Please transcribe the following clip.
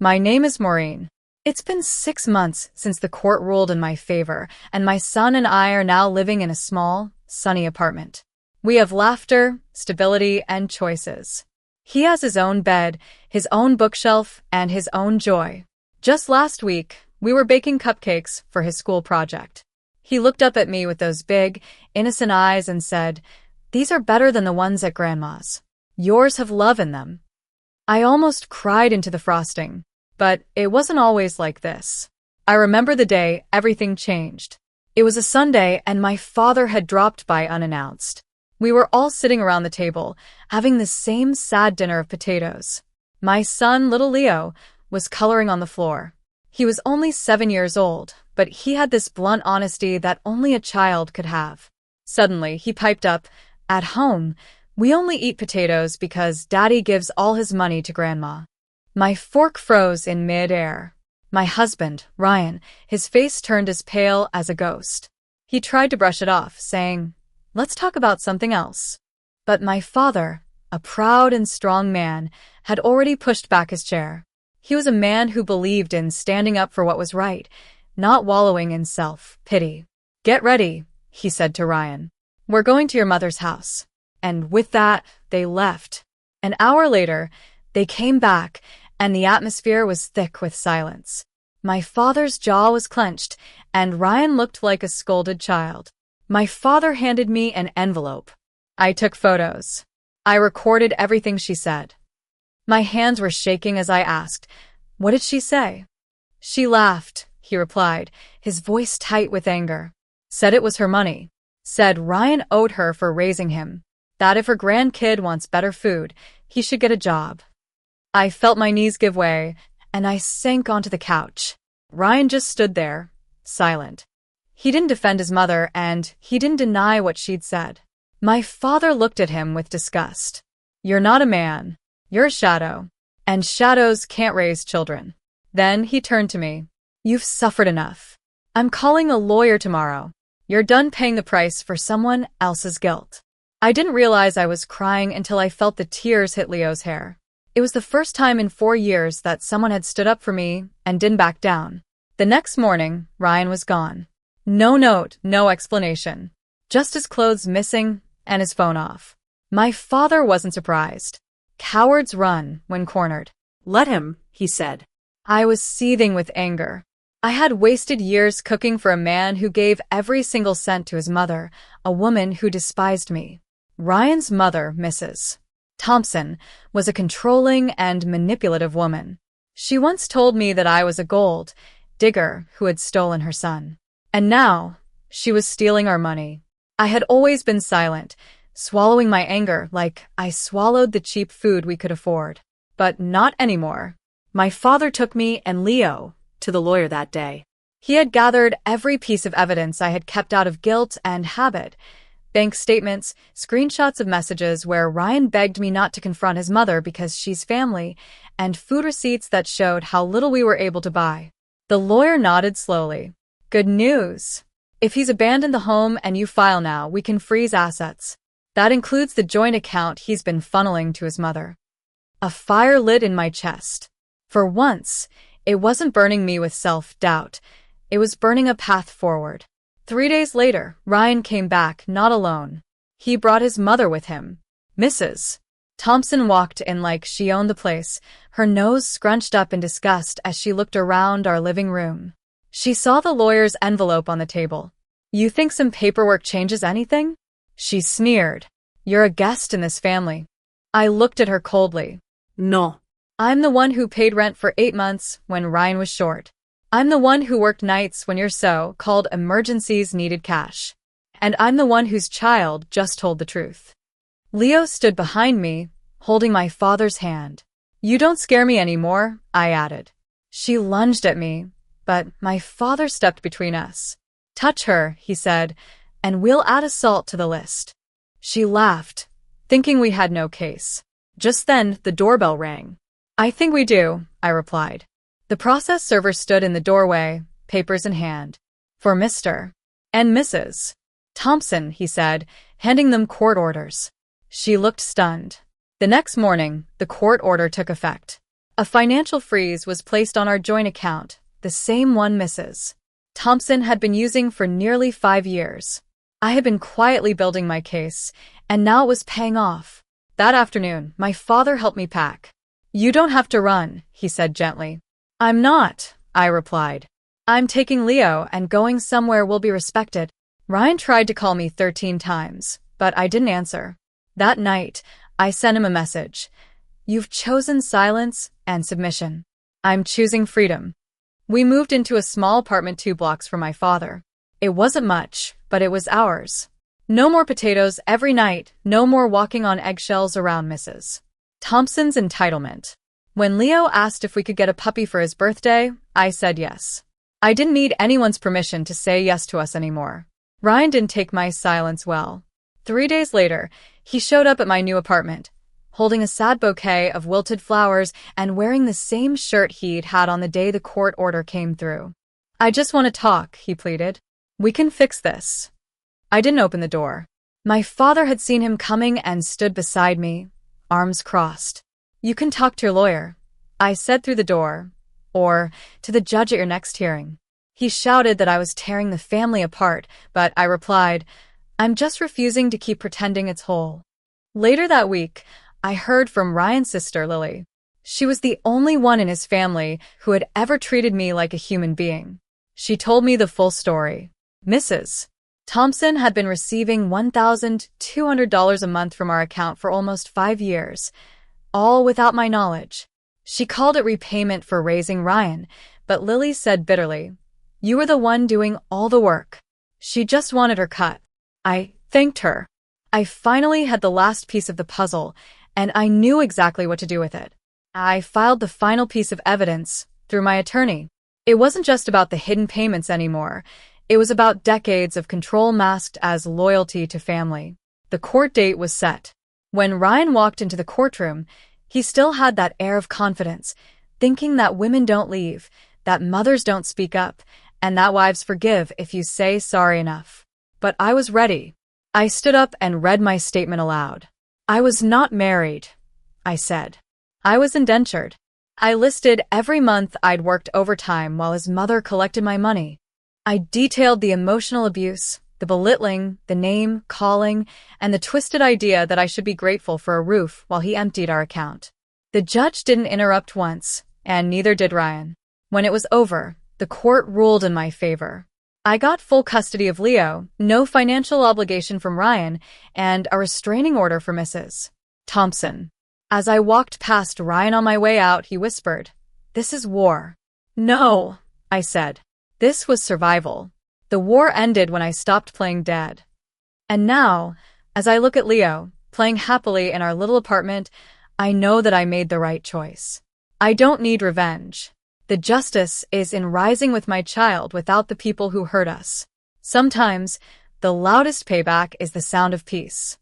My name is Maureen. It's been 6 months since the court ruled in my favor, and my son and I are now living in a small, sunny apartment. We have laughter, stability, and choices. He has his own bed, his own bookshelf, and his own joy. Just last week, we were baking cupcakes for his school project. He looked up at me with those big, innocent eyes and said, "These are better than the ones at Grandma's. Yours have love in them." I almost cried into the frosting, but it wasn't always like this. I remember the day everything changed. It was a Sunday and my father had dropped by unannounced. We were all sitting around the table, having the same sad dinner of potatoes. My son, little Leo, was coloring on the floor. He was only 7 years old, but he had this blunt honesty that only a child could have. Suddenly, he piped up, "At home, we only eat potatoes because Daddy gives all his money to Grandma." My fork froze in mid-air. My husband, Ryan, his face turned as pale as a ghost. He tried to brush it off, saying, "Let's talk about something else." But my father, a proud and strong man, had already pushed back his chair. He was a man who believed in standing up for what was right, not wallowing in self-pity. "Get ready," he said to Ryan. "We're going to your mother's house." And with that, they left. An hour later, they came back, and the atmosphere was thick with silence. My father's jaw was clenched, and Ryan looked like a scolded child. My father handed me an envelope. I took photos. I recorded everything she said. My hands were shaking as I asked, "What did she say?" "She laughed," he replied, his voice tight with anger. "Said it was her money. Said Ryan owed her for raising him. That if her grandkid wants better food, he should get a job." I felt my knees give way, and I sank onto the couch. Ryan just stood there, silent. He didn't defend his mother, and he didn't deny what she'd said. My father looked at him with disgust. "You're not a man. You're a shadow. And shadows can't raise children." Then he turned to me. "You've suffered enough. I'm calling a lawyer tomorrow. You're done paying the price for someone else's guilt." I didn't realize I was crying until I felt the tears hit Leo's hair. It was the first time in 4 years that someone had stood up for me and didn't back down. The next morning, Ryan was gone. No note, no explanation. Just his clothes missing and his phone off. My father wasn't surprised. Cowards run when cornered. "Let him," he said. I was seething with anger. I had wasted years cooking for a man who gave every single cent to his mother, a woman who despised me. Ryan's mother, Mrs. Thompson, was a controlling and manipulative woman. She once told me that I was a gold digger who had stolen her son. And now, she was stealing our money. I had always been silent, swallowing my anger like I swallowed the cheap food we could afford. But not anymore. My father took me and Leo To the lawyer that day. He had gathered every piece of evidence I had kept out of guilt and habit. Bank statements, screenshots of messages where Ryan begged me not to confront his mother because she's family, and food receipts that showed how little we were able to buy. The lawyer nodded slowly. "Good news. If he's abandoned the home and you file now, we can freeze assets. That includes the joint account he's been funneling to his mother." A fire lit in my chest. For once, it wasn't burning me with self-doubt. It was burning a path forward. 3 days later, Ryan came back, not alone. He brought his mother with him. Mrs. Thompson walked in like she owned the place, her nose scrunched up in disgust as she looked around our living room. She saw the lawyer's envelope on the table. "You think some paperwork changes anything?" She sneered. "You're a guest in this family." I looked at her coldly. "No. I'm the one who paid rent for 8 months when Ryan was short. I'm the one who worked nights when your so-called emergencies needed cash. And I'm the one whose child just told the truth." Leo stood behind me, holding my father's hand. "You don't scare me anymore," I added. She lunged at me, but my father stepped between us. "Touch her," he said, "and we'll add assault to the list." She laughed, thinking we had no case. Just then, the doorbell rang. "I think we do," I replied. The process server stood in the doorway, papers in hand. "For Mr. and Mrs. Thompson," he said, handing them court orders. She looked stunned. The next morning, the court order took effect. A financial freeze was placed on our joint account, the same one Mrs. Thompson had been using for nearly 5 years. I had been quietly building my case, and now it was paying off. That afternoon, my father helped me pack. "You don't have to run," he said gently. "I'm not," I replied. "I'm taking Leo and going somewhere we'll be respected." Ryan tried to call me 13 times, but I didn't answer. That night, I sent him a message. "You've chosen silence and submission. I'm choosing freedom." We moved into a small apartment 2 blocks from my father. It wasn't much, but it was ours. No more potatoes every night, no more walking on eggshells around Mrs. Thompson's entitlement. When Leo asked if we could get a puppy for his birthday, I said yes. I didn't need anyone's permission to say yes to us anymore. Ryan didn't take my silence well. 3 days later, he showed up at my new apartment, holding a sad bouquet of wilted flowers and wearing the same shirt he'd had on the day the court order came through. "I just want to talk," he pleaded. "We can fix this." I didn't open the door. My father had seen him coming and stood beside me, arms crossed. "You can talk to your lawyer," I said through the door, "or to the judge at your next hearing." He shouted that I was tearing the family apart, but I replied, "I'm just refusing to keep pretending it's whole." Later that week, I heard from Ryan's sister, Lily. She was the only one in his family who had ever treated me like a human being. She told me the full story. Mrs. Thompson had been receiving $1,200 a month from our account for almost 5 years, all without my knowledge. She called it repayment for raising Ryan, but Lily said bitterly, "You were the one doing all the work." She just wanted her cut. I thanked her. I finally had the last piece of the puzzle, and I knew exactly what to do with it. I filed the final piece of evidence through my attorney. It wasn't just about the hidden payments anymore. It was about decades of control masked as loyalty to family. The court date was set. When Ryan walked into the courtroom, he still had that air of confidence, thinking that women don't leave, that mothers don't speak up, and that wives forgive if you say sorry enough. But I was ready. I stood up and read my statement aloud. "I was not married," I said. "I was indentured." I listed every month I'd worked overtime while his mother collected my money. I detailed the emotional abuse, the belittling, the name calling, and the twisted idea that I should be grateful for a roof while he emptied our account. The judge didn't interrupt once, and neither did Ryan. When it was over, the court ruled in my favor. I got full custody of Leo, no financial obligation from Ryan, and a restraining order for Mrs. Thompson. As I walked past Ryan on my way out, he whispered, "This is war." "No," I said. This was survival. The war ended when I stopped playing dead. And now, as I look at Leo, playing happily in our little apartment, I know that I made the right choice. I don't need revenge. The justice is in rising with my child without the people who hurt us. Sometimes, the loudest payback is the sound of peace.